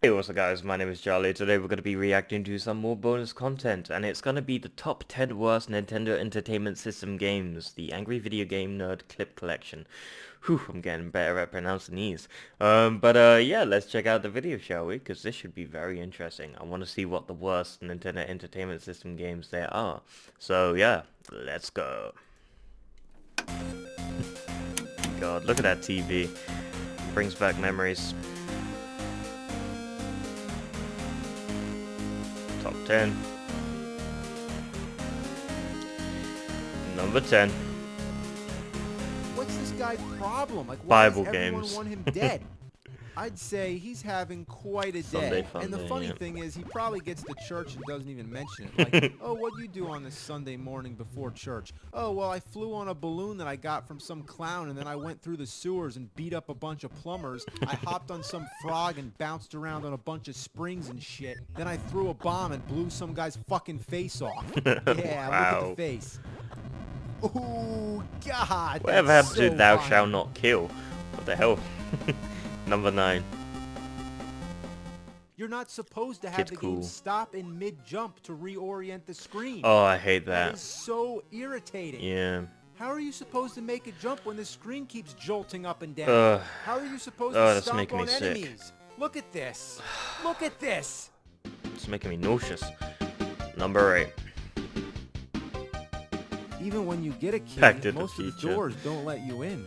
Hey, what's up guys, my name is Charlie. Today we're going to be reacting to some more bonus content, and it's going to be the top 10 worst Nintendo Entertainment System games, the Angry Video Game Nerd Clip Collection. Whew, I'm getting better at pronouncing these. Yeah, let's check out the video, shall we? Because this should be very interesting. I want to see what the worst Nintendo Entertainment System games there are. So yeah, let's go. God, look at that TV. Brings back memories. Top 10. Number 10. What's this guy's problem? Like, why Bible does everyone games. want him dead? I'd say he's having quite a Sunday day. fun And the day, funny yeah. thing is, he probably gets to church and doesn't even mention it. Like, oh, what do you do on this Sunday morning before church? Oh, well, I flew on a balloon that I got from some clown, and then I went through the sewers and beat up a bunch of plumbers. I hopped on some frog and bounced around on a bunch of springs and shit. Then I threw a bomb and blew some guy's fucking face off. Yeah, Wow. look at the face. Oh, God, Whatever that's happened to so thou violent. shalt not kill? What the hell? Number 9. You're not supposed to have Kid's the cool. game stop in mid-jump to reorient the screen. Oh, I hate That that. is so irritating. Yeah. How are you supposed to make a jump when the screen keeps jolting up and down? Ugh. How are you supposed Oh, to that's stomp making me on sick. enemies? Look at this. Look at this. It's making me nauseous. Number 8. Even when you get a key, Back to the most of the Future. doors don't let you in.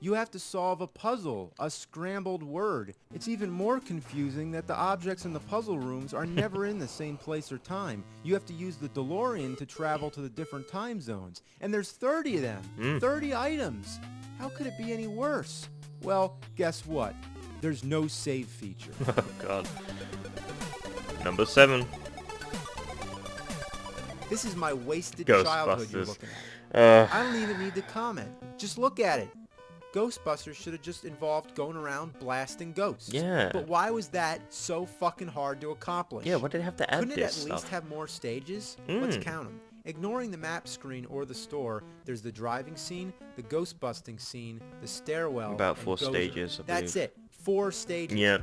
You have to solve a puzzle, a scrambled word. It's even more confusing that the objects in the puzzle rooms are never in the same place or time. You have to use the DeLorean to travel to the different time zones. And there's 30 of them. 30 items. How could it be any worse? Well, guess what? There's no save feature. Oh, God. Number 7. This is my wasted childhood you're Ghostbusters. looking at. I Uh, don't even need to comment. Just look at it. Ghostbusters should have just involved going around blasting ghosts. Yeah. But why was that so fucking hard to accomplish? yeah, what did they have to add Couldn't it at this least stuff? have more stages? Let's count them. Ignoring the map screen or the store, there's the driving scene, the ghost busting scene, the stairwell, About and 4 Gozer. stages, I That's believe. it. 4 stages. Yeah.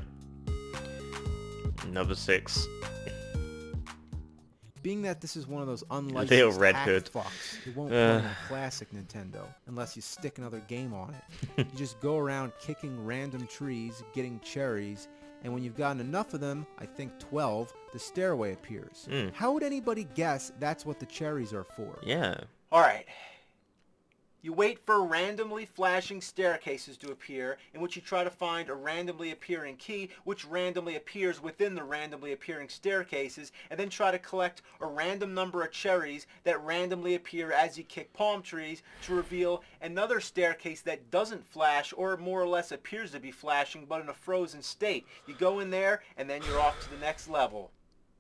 Number 6. Being that this is one of those Little unlicensed Red hack Hood. fucks, it won't run on classic Nintendo unless you stick another game on it. You just go around kicking random trees, getting cherries, and when you've gotten enough of them, I think 12, the stairway appears. How would anybody guess that's what the cherries are for? Yeah. Alright. You wait for randomly flashing staircases to appear, in which you try to find a randomly appearing key, which randomly appears within the randomly appearing staircases, and then try to collect a random number of cherries that randomly appear as you kick palm trees to reveal another staircase that doesn't flash, or more or less appears to be flashing, but in a frozen state. You go in there, and then you're off to the next level.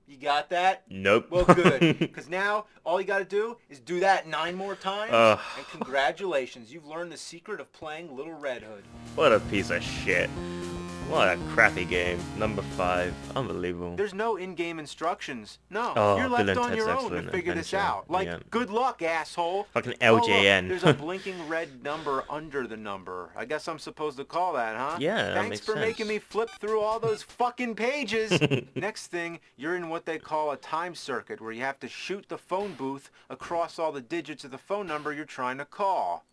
You got that? Nope. Well, good. Because now, all you got to do is do that 9 more times, and congratulations, you've learned the secret of playing Little Red Hood. What a piece of shit. What a crappy game. Number 5. Unbelievable. There's no in-game instructions. No, Oh, you're left Bill and on Ted's your own to Excellent figure this Adventure. out. Like, Yeah. good luck, asshole. Fucking Oh, look, LJN. there's a blinking red number under the number. I guess I'm supposed to call that, huh? Yeah, that Thanks makes for sense. making me flip through all those fucking pages. Next thing, you're in what they call a time circuit, where you have to shoot the phone booth across all the digits of the phone number you're trying to call.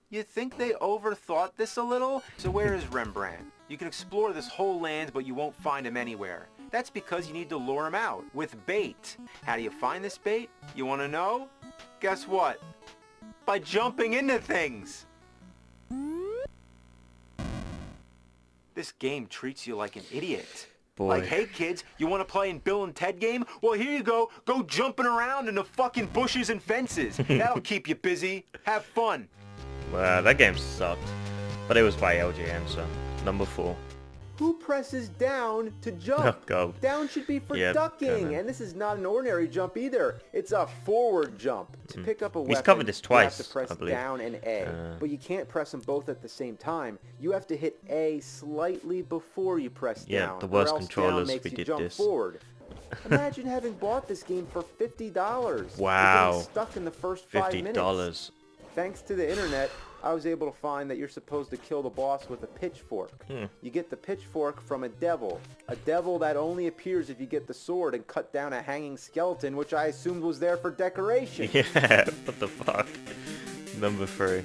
You think they overthought this a little? So where is Rembrandt? You can explore this whole land, but you won't find him anywhere. That's because you need to lure him out with bait. How do you find this bait? You want to know? Guess what? By jumping into things. This game treats you like an idiot. Boy. Like, hey kids, you want to play in Bill and Ted game? Well, here you go. Go jumping around in the fucking bushes and fences. That'll keep you busy. Have fun. Well, that game sucked. But it was by LJN, so. Number 4. Who presses down to jump? Oh, go. Down should be for Yep, ducking, kinda. and this is not an ordinary jump either. It's a forward jump. To pick up a weapon, We've covered this you twice, have to press I believe. down and A, but you can't press them both at the same time. You have to hit A slightly before you press Yeah, down, the worst or else controllers, down makes we you did jump this. forward. Imagine having bought this game for $50. Wow. You're getting stuck in the first 5 minutes. $50. Thanks to the internet, I was able to find that you're supposed to kill the boss with a pitchfork. You get the pitchfork from a devil that only appears if you get the sword and cut down a hanging skeleton, which I assumed was there for decoration. Yeah, what the fuck? Number 3.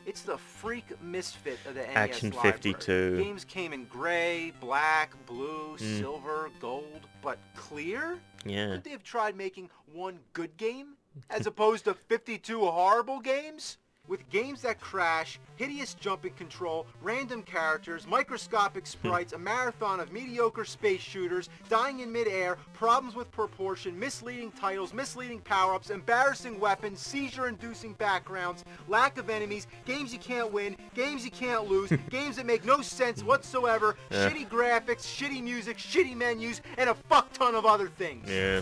It's the freak misfit of the NES Action library. 52. Games came in gray, black, blue, silver, gold, but clear? Yeah. Could they have tried making one good game as opposed to 52 horrible games? With games that crash, hideous jumping control, random characters, microscopic sprites, a marathon of mediocre space shooters, dying in midair, problems with proportion, misleading titles, misleading power-ups, embarrassing weapons, seizure-inducing backgrounds, lack of enemies, games you can't win, games you can't lose, games that make no sense whatsoever, shitty graphics, shitty music, shitty menus, and a fuck ton of other things. Yeah.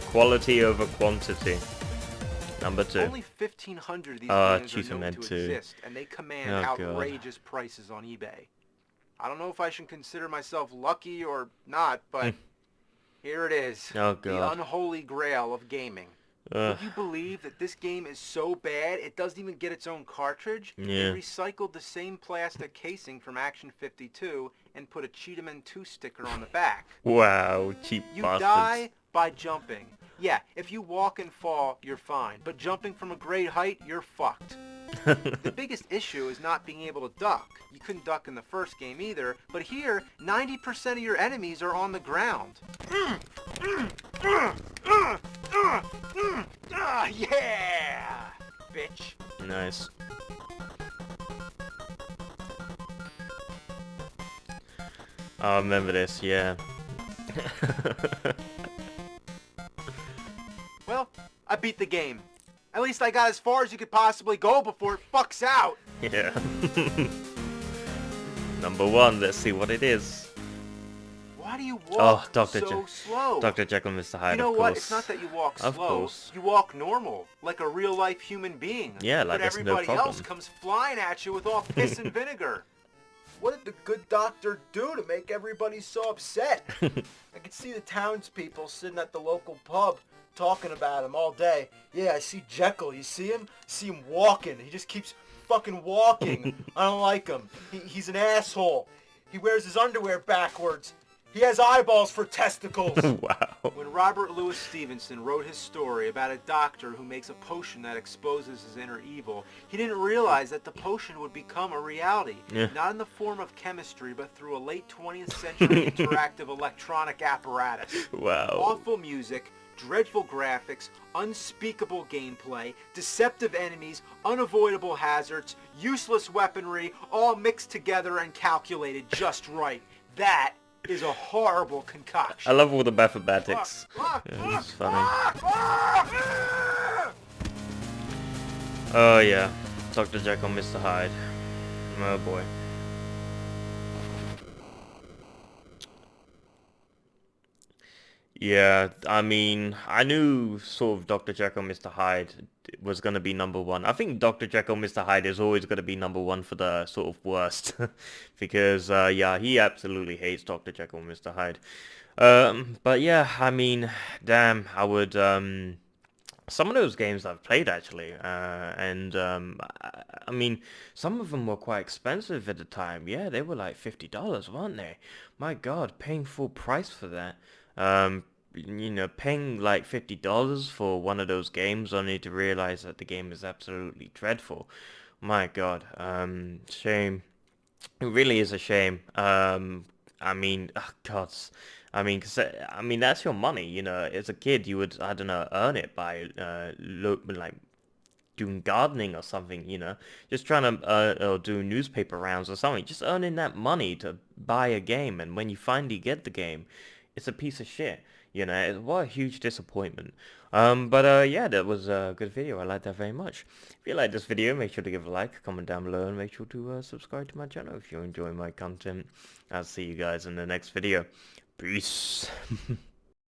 Quality over quantity. Number 2. Only 1,500 of these games are known to 2. exist, and they command outrageous prices on eBay. I don't know if I should consider myself lucky or not, but here it is. Oh, God. The unholy grail of gaming. Would you believe that this game is so bad it doesn't even get its own cartridge? Yeah. They recycled the same plastic casing from Action 52 and put a Cheetahman 2 sticker on the back. Wow, cheap You bastards. die by jumping. Yeah, if you walk and fall, you're fine. But jumping from a great height, you're fucked. The biggest issue is not being able to duck. You couldn't duck in the first game either, but here, 90% of your enemies are on the ground. Yeah! Bitch. Nice. I remember this, yeah. Well, I beat the game. At least I got as far as you could possibly go before it fucks out. Yeah. Number 1, let's see what it is. Why do you walk Dr. so slow? Dr. Jekyll and Mr. Hyde, You know of what? course. It's not that you walk Of slow. course. You walk normal, like a real-life human being. Yeah, like but there's no everybody problem. else comes flying at you with all piss and vinegar. What did the good doctor do to make everybody so upset? I could see the townspeople sitting at the local pub talking about him all day. Yeah, I see Jekyll. You see him? I see him walking. He just keeps fucking walking. I don't like him. He's an asshole. He wears his underwear backwards. He has eyeballs for testicles. Wow. When Robert Louis Stevenson wrote his story about a doctor who makes a potion that exposes his inner evil, he didn't realize that the potion would become a reality. Yeah. Not in the form of chemistry, but through a late 20th century interactive electronic apparatus. Wow. Awful music, dreadful graphics, unspeakable gameplay, deceptive enemies, unavoidable hazards, useless weaponry, all mixed together and calculated just right. That is a horrible concoction. I love all the mathematics. Yeah, it's funny. Oh yeah, Dr. Jekyll, Mr. Hyde. Oh boy. Yeah, I mean, I knew sort of Dr. Jekyll, Mr. Hyde was going to be number 1. I think Dr. Jekyll, Mr. Hyde is always going to be number 1 for the sort of worst. Because, yeah, he absolutely hates Dr. Jekyll, Mr. Hyde. But yeah, I mean, damn, I would, some of those games I've played actually, I mean, some of them were quite expensive at the time. Yeah, they were like $50, weren't they? My God, paying full price for that. You know, paying like $50 for one of those games only to realize that the game is absolutely dreadful. My God, shame. It really is a shame. I mean, oh God. I mean, that's your money, you know. As a kid, you would, I don't know, earn it by, like, doing gardening or something, you know. Just trying to, or do newspaper rounds or something. Just earning that money to buy a game. And when you finally get the game, it's a piece of shit. You know, what a huge disappointment. Yeah, that was a good video. I like that very much. If you like this video, make sure to give a like, comment down below, and make sure to subscribe to my channel if you're enjoying my content. I'll see you guys in the next video. Peace.